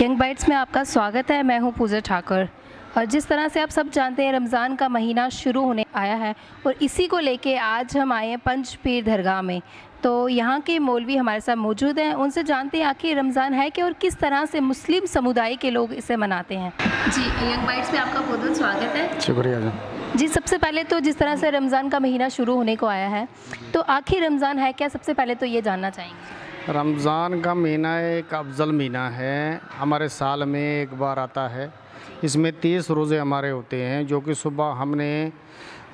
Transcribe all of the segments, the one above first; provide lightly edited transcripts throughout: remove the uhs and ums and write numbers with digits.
Young bytes में आपका स्वागत है। मैं हूं पूजा ठाकुर। और जिस तरह से आप सब जानते हैं रमज़ान का महीना शुरू होने आया है और इसी को लेके आज हम आए हैं पंजपीर दरगाह में। तो यहाँ के मौलवी हमारे साथ मौजूद हैं, उनसे जानते हैं आखिर रमज़ान है क्या और किस तरह से मुस्लिम समुदाय के लोग इसे मनाते हैं। जी, यंग बाइट्स में आपका बहुत बहुत स्वागत है। शुक्रिया जी, सबसे पहले तो जिस तरह से रमज़ान का महीना शुरू होने को आया है, तो आखिर रमज़ान है क्या, सबसे पहले तो ये जानना चाहेंगे। रमज़ान का महीना एक अफजल महीना है, हमारे साल में एक बार आता है। इसमें 30 रोज़े हमारे होते हैं, जो कि सुबह हमने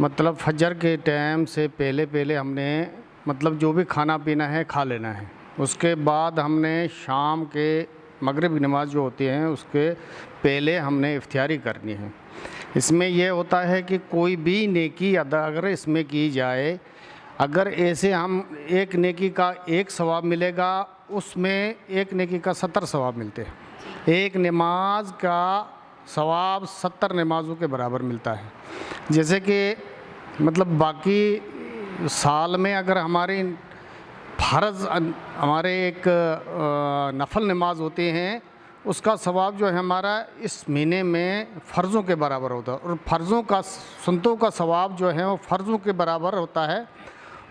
मतलब फजर के टाइम से पहले हमने मतलब जो भी खाना पीना है खा लेना है। उसके बाद हमने शाम के मगरिब की नमाज़ जो होती है उसके पहले हमने इफ्तियारी करनी है। इसमें यह होता है कि कोई भी नेकी अदा अगर इसमें की जाए, अगर ऐसे हम एक नेकी का एक सवाब मिलेगा, उसमें एक नेकी का 70 सवाब मिलते हैं। एक नमाज का सवाब 70 नमाज़ों के बराबर मिलता है। जैसे कि मतलब बाकी साल में अगर हमारी फ़र्ज़ हमारे एक नफल नमाज होते हैं, उसका सवाब जो है हमारा इस महीने में फ़र्ज़ों के बराबर होता है। और फ़र्ज़ों का सुन्नतों का सवाब जो है वो फ़र्ज़ों के बराबर होता है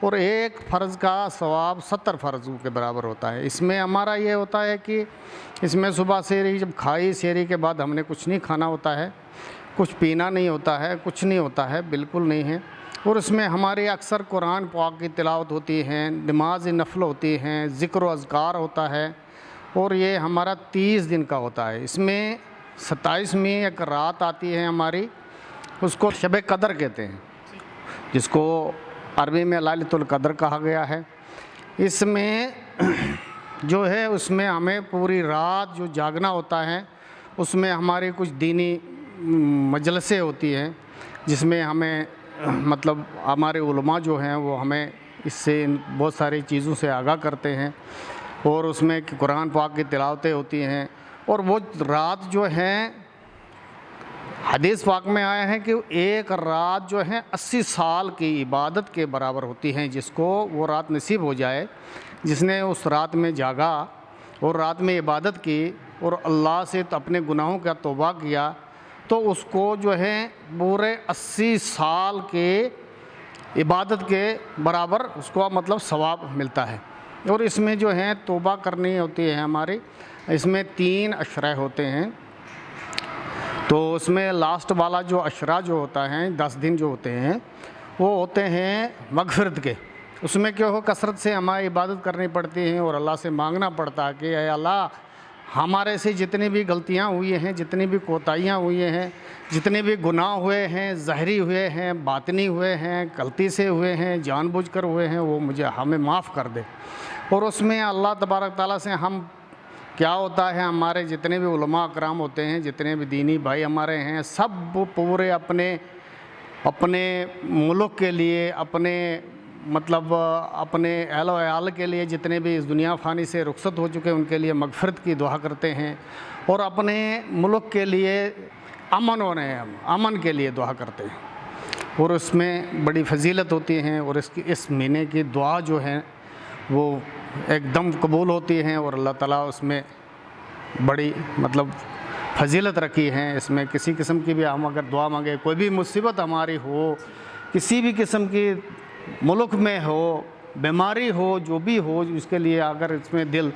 और एक फ़र्ज़ का सवाब 70 फ़र्ज़ों के बराबर होता है। इसमें हमारा ये होता है कि इसमें सुबह सहरी जब खाई, सहरी के बाद हमने कुछ नहीं खाना होता है, कुछ पीना नहीं होता है, कुछ नहीं होता है, बिल्कुल नहीं है। और इसमें हमारे अक्सर कुरान पाक की तिलावत होती है, नमाज नफल होती हैं, ज़िक्र व अज़कार होता है। और ये हमारा 30 दिन का होता है। इसमें 27वीं एक रात आती है हमारी, उसको शब कदर कहते हैं, जिसको अरबी में लैलतुल कदर कहा गया है। इसमें जो है उसमें हमें पूरी रात जो जागना होता है, उसमें हमारी कुछ दीनी मजलिसें होती हैं, जिसमें हमें मतलब हमारे उलमा जो हैं वो हमें इससे बहुत सारी चीज़ों से आगाह करते हैं। और उसमें कुरान पाक की तिलावतें होती हैं। और वो रात जो हैं हदीस पाक में आया है कि एक रात जो है 80 साल की इबादत के बराबर होती हैं। जिसको वो रात नसीब हो जाए, जिसने उस रात में जागा और रात में इबादत की और अल्लाह से तो अपने गुनाहों का तौबा किया, तो उसको जो है पूरे 80 साल के इबादत के बराबर उसको मतलब सवाब मिलता है। और इसमें जो है तौबा करनी होती है हमारी। इसमें 3 अशरा होते हैं, तो उसमें लास्ट वाला जो अशरा जो होता है 10 दिन जो होते हैं वो होते हैं मगफिरत के। उसमें क्या हो, कसरत से हमारी इबादत करनी पड़ती है और अल्लाह से मांगना पड़ता है कि ऐ अल्लाह, हमारे से जितनी भी गलतियाँ हुई हैं, जितनी भी कोताहियाँ हुई हैं, जितने भी गुनाह हुए हैं, ज़हरी हुए हैं, बातनी हुए हैं, गलती से हुए हैं, जानबूझकर हुए हैं, वो मुझे हमें माफ़ कर दे। और उसमें अल्लाह तबारक ताला से हम क्या होता है, हमारे जितने भी उलमा अकराम होते हैं, जितने भी दीनी भाई हमारे हैं, सब पूरे अपने अपने मुल्क के लिए, अपने मतलब अपने अहल व अयाल के लिए, जितने भी इस दुनिया फ़ानी से रुखसत हो चुके हैं उनके लिए मगफ़िरत की दुआ करते हैं। और अपने मुल्क के लिए अमन के लिए दुआ करते हैं। और उसमें बड़ी फजीलत होती हैं। और इस महीने की दुआ जो है वो एकदम कबूल होती हैं और अल्लाह ताला उसमें बड़ी मतलब फजीलत रखी है। इसमें किसी किस्म की भी हम अगर दुआ मांगे, कोई भी मुसीबत हमारी हो, किसी भी किस्म की मुल्क में हो, बीमारी हो, जो भी हो, उसके लिए अगर इसमें दिल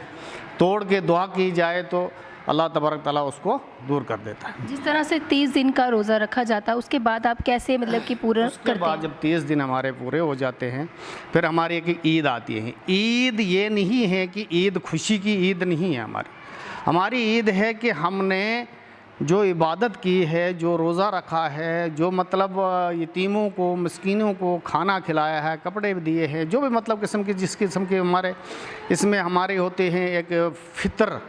तोड़ के दुआ की जाए तो अल्लाह तबारक ताला उसको दूर कर देता है। जिस तरह से 30 दिन का रोज़ा रखा जाता है, उसके बाद आप कैसे मतलब कि पूरा उसके बाद जब 30 दिन हमारे पूरे हो जाते हैं, फिर हमारी एक ईद आती है। ईद ये नहीं है कि ईद खुशी की ईद नहीं है हमारी ईद है कि हमने जो इबादत की है, जो रोज़ा रखा है, जो मतलब यतीमों को, मिस्कीनों को खाना खिलाया है, कपड़े दिए हैं, जो भी मतलब किस्म की जिस किस्म के हमारे इसमें हमारे होते हैं, एक फ़ितर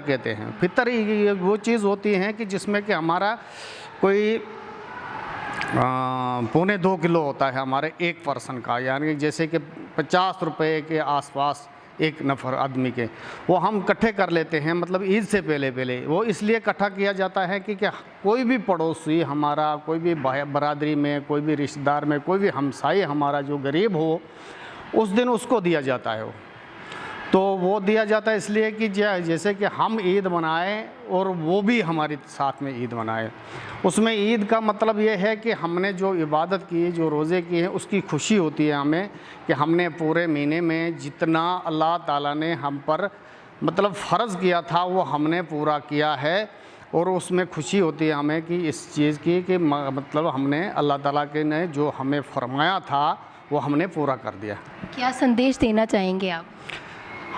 कहते हैं। फ़ितर ही वो चीज़ होती है कि जिसमें कि हमारा कोई 2.25 किलो होता है हमारे एक पर्सन का, यानी जैसे कि 50 रुपये के आसपास एक नफ़र आदमी के, वो हम इकट्ठे कर लेते हैं। मतलब ईद से पहले वो इसलिए इकट्ठा किया जाता है कि कोई भी पड़ोसी हमारा, कोई भी बरादरी में, कोई भी रिश्तेदार में, कोई भी हमसाई हमारा जो गरीब हो, उस दिन उसको दिया जाता है वो। तो वो दिया जाता है इसलिए कि जैसे कि हम ईद मनाएं और वो भी हमारे साथ में ईद मनाए। उसमें ईद का मतलब ये है कि हमने जो इबादत की, जो रोज़े किए हैं, उसकी खुशी होती है हमें कि हमने पूरे महीने में जितना अल्लाह ताला ने हम पर मतलब फ़र्ज़ किया था वो हमने पूरा किया है। और उसमें खुशी होती है हमें कि इस चीज़ की कि मतलब हमने अल्लाह ताला के ने जो हमें फरमाया था वो हमने पूरा कर दिया। क्या संदेश देना चाहेंगे आप?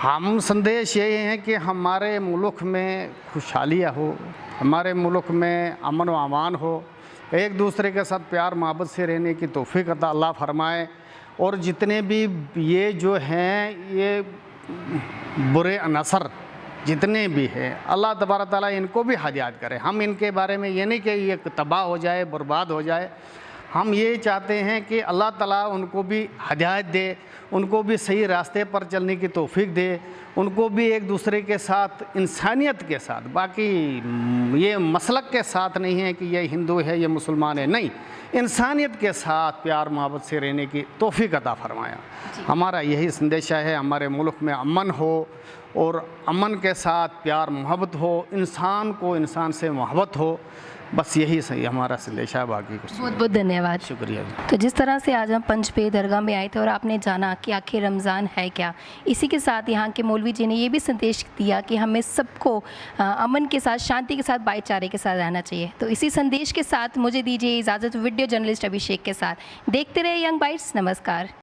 हम संदेश यही है कि हमारे मुल्क में खुशहालियाँ हो, हमारे मुल्क में अमन व अमान हो, एक दूसरे के साथ प्यार मोहब्बत से रहने की तौफीक अता अल्लाह फरमाए। और जितने भी ये जो हैं ये बुरे अनसर जितने भी हैं अल्लाह तबारक ताला इनको भी हिदायत करे। हम इनके बारे में ये नहीं कि ये तबाह हो जाए, बर्बाद हो जाए। हम ये चाहते हैं कि अल्लाह ताला उनको भी हिदायत दे, उनको भी सही रास्ते पर चलने की तौफीक दे, उनको भी एक दूसरे के साथ इंसानियत के साथ, बाकी ये मसलक के साथ नहीं है कि ये हिंदू है ये मुसलमान है, नहीं, इंसानियत के साथ प्यार मोहब्बत से रहने की तौफीक अता फरमाया। हमारा यही संदेशा है, हमारे मुल्क में अमन हो और अमन के साथ प्यार मोहब्बत हो, इंसान को इंसान से मोहब्बत हो, बस यही सही हमारा संदेश है, बाकी कुछ बहुत बहुत धन्यवाद। शुक्रिया। तो जिस तरह से आज हम पंजपीर दरगाह में आए थे और आपने जाना कि आखिर रमज़ान है क्या, इसी के साथ यहाँ के मौलवी जी ने ये भी संदेश दिया कि हमें सबको अमन के साथ, शांति के साथ, भाईचारे के साथ रहना चाहिए। तो इसी संदेश के साथ मुझे दीजिए इजाज़त वीडियो जर्नलिस्ट अभिषेक के साथ। देखते रहे यंग बाइट्स। नमस्कार।